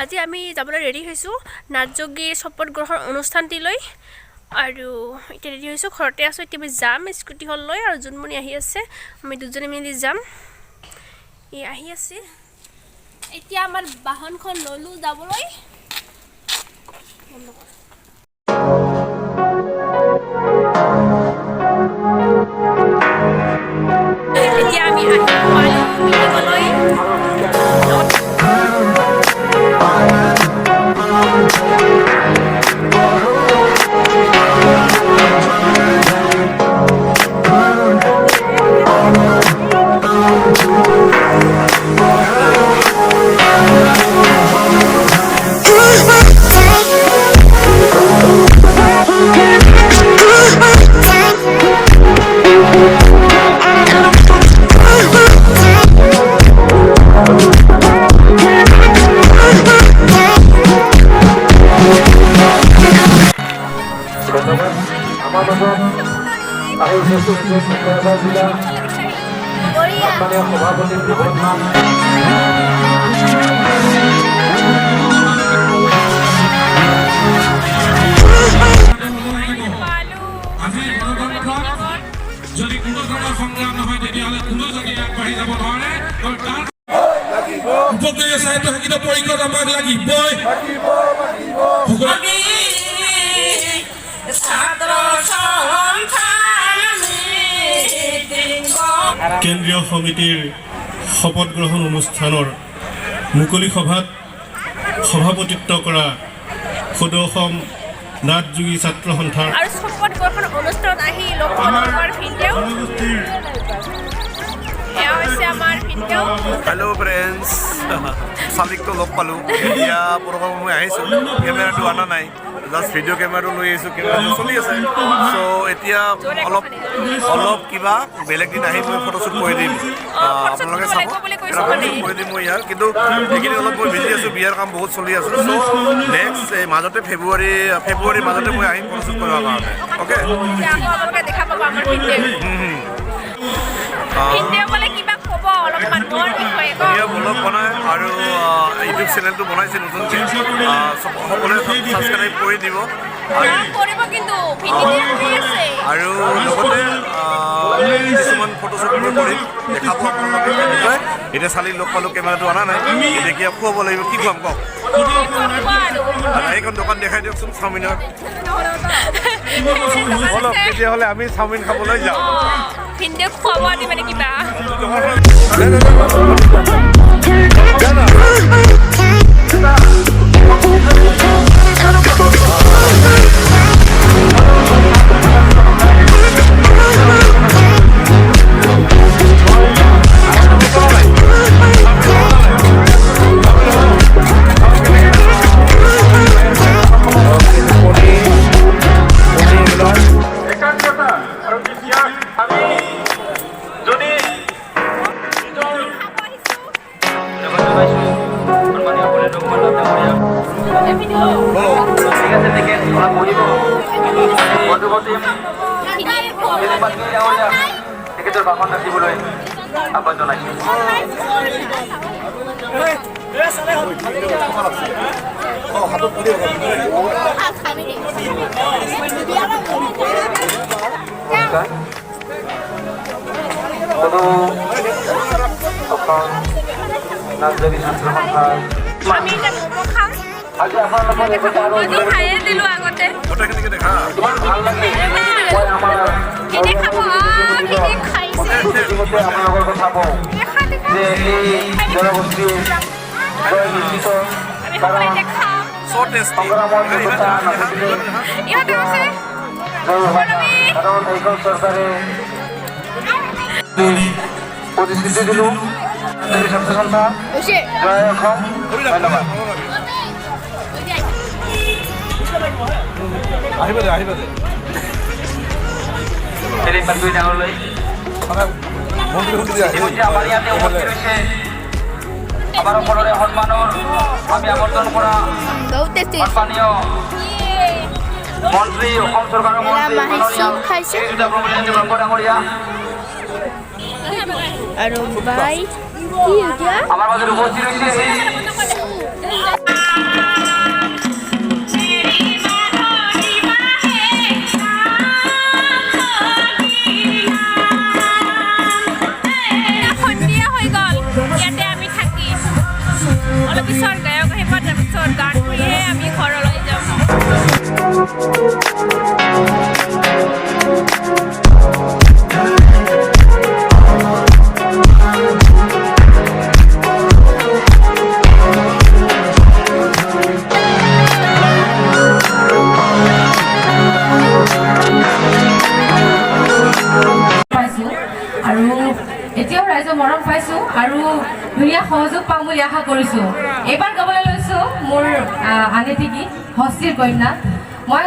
আজি আমি যাবলৈ ৰেডি হৈছোঁ নাথযোগীৰ শপত গ্ৰহণ অনুষ্ঠানটিলৈ আৰু এতিয়া ৰেডি হৈছোঁ ঘৰতে আছোঁ এতিয়া আমি যাম স্কুটিখন লৈ আৰু জুনমণি আহি আছে আমি দুজনে মিলি যাম ই আহি আছে এতিয়া আমাৰ বাহনখন ললো যাবলৈ এতিয়া আমি আহিবলৈ যদি কুলজনৰ সংগ্ৰাম নহয় তেতিয়াহ'লে কুলজনী আগবাঢ়ি যাব নোৱাৰে উপকৃত সাহিত্য শিক্ষিত পৰীক্ষাত আমাক লাগিবই কেন্দ্ৰীয় সমিতিৰ শপত গ্ৰহণ অনুষ্ঠানৰ মুকলি সভাত সভাপতিত্ব কৰা অ'সম নাথযোগী ছাত্ৰ সন্থাৰ আৰু শপত গ্ৰহণ অনুষ্ঠানত আহি লোকসকলৰ ভিডিঅ' এয়া হৈছে আমাৰ ভিডিঅ' হেল্ল' ফ্ৰেণ্ডছ চালিকটো লগ পালোঁ এতিয়া প্ৰথম মই আহিছোঁ কেমেৰাটো অনা নাই জাষ্ট ভিডিঅ' কেমেৰাটো লৈ আহিছোঁ কেমেৰাটো চলি আছে চ' এতিয়া অলপ কিবা বেলেগ দিন আহি মই ফটোশ্বুট কৰি দিম আপোনালোকে চাব ফটোশ্বুট কৰি দিম মই ইয়াৰ কিন্তু এইখিনি অলপ মই বিজি আছোঁ বিয়াৰ কাম বহুত চলি আছে চ' নেক্সট এই মাজতে ফেব্ৰুৱাৰীৰ মাজতে মই আহিম ফটোশ্বুট কৰিবৰ কাৰণে অ'কে দেখা পাব আমাৰ ব্লগ বনাই আৰু ইউটিউব চেনেলটো বনাইছে নতুনকৈ সকলোৱে ছাবস্ক্ৰাইব কৰি দিব আৰু লগতে কিছুমান ফটোশ্বুট মই কৰিম দেখাব আপোনালোকে বিষয়ে এতিয়া চালি লগ পালোঁ কেমেৰাটো অনা নাই এতিয়া খুৱাব লাগিব কি খুৱাম কওক এইখন দোকান দেখাই দিয়কচোন চাওমিনৰ অলপ তেতিয়াহ'লে আমি চাওমিন খাবলৈ যাওঁ ভিডিঅ' খুৱাব আনি মানে কিবা প্ৰতিশ্ৰুতি দিলোঁ ছাত্ৰ সন্থা জয় অসম ধন্যবাদ আহিব দে ডাঙৰলৈ আমাৰ ইয়াতে উপস্থিত হৈছে আমাৰ সকলোৰে সন্মানৰ আমি আমন্ত্ৰণ কৰা সন্মানীয় মন্ত্ৰী অসম চৰকাৰৰ মন্ত্ৰী ডাঙৰীয়া আৰু বাই কি আমাৰ মাজত উপস্থিত হৈছে এতিয়াও ৰাইজৰ মৰম পাইছোঁ আৰু ধুনীয়া সহযোগ পাম বুলি আশা কৰিছোঁ। এইবাৰ গাবলৈ লৈছোঁ মোৰ আনেতি গীত হস্তিৰ কন্যা। মই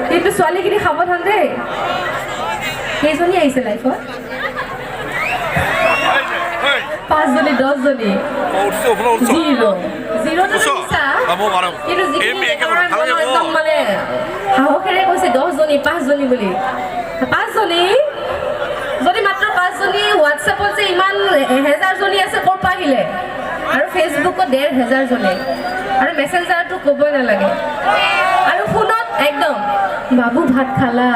কিন্তু ছোৱালীখিনি সাৱধান দেই। কেইজনী আহিছে লাইফত? 5 জনী 10 জনী মানে সাহসেৰে কৈছে 10 জনী 5 জনী বুলি। 5 জনী যদি মাত্ৰ 5 জনী হোৱাটছএপত যে ইমান 1000 জনী আছে ক'ৰ পৰা আহিলে? আৰু ফেচবুকত 1500 জনী আৰু মেছেঞ্জাৰটো ক'বই নালাগে। আৰু ফোনত একদম বাবু ভাত খালা?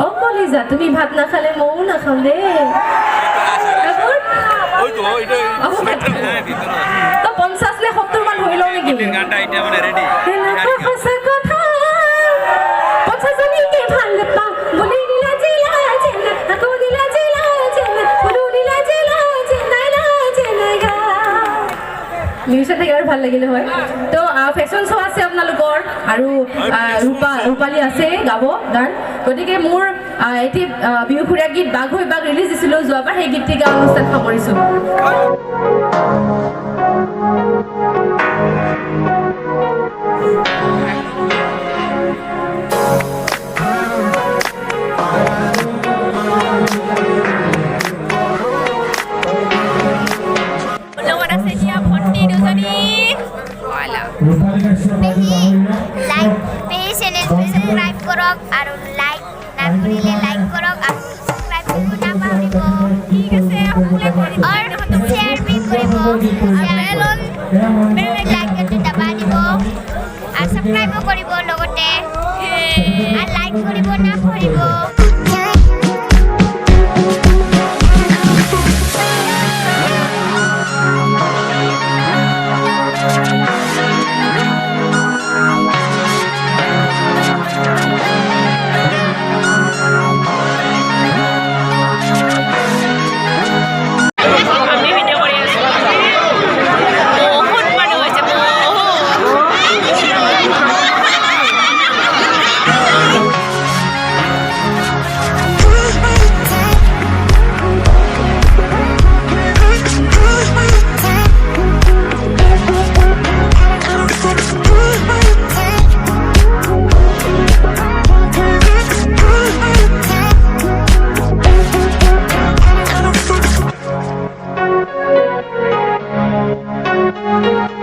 অকলিজা তুমি ভাত নাখালে ময়ো নাখাম দেই। তো 50 নে 70 মান ধৰি লওঁ নেকি? 50 জনীকে ভাল নাপাওঁ বুলি দিলা জিলা জেনা আকৌ দিলা জিলা জেনা বুলু দিলা জিলা জেনাইলা জেনাইগা। মিউজিক থেকে আৰু ভাল লাগিলে হয়। তো ফেশ্বন শ্ব' আছে আপোনালোকৰ আৰু ৰূপালী আছে গাব গান। গতিকে মোৰ এটি বিহুখুৰীয়া গীত বাঘ হৈ বাঘ ৰিলিজ দিছিলোঁ যোৱাবাৰ, সেই গীতটি গান অনুষ্ঠান সামৰিছোঁ। subscribe korok aru like na kurile like korok aru subscribe korbo na paribo thik ase apule koribo aru share bhi koribo bellon like kote daba dibo aru subscribe koribo logote aru like koribo na koribo Thank you.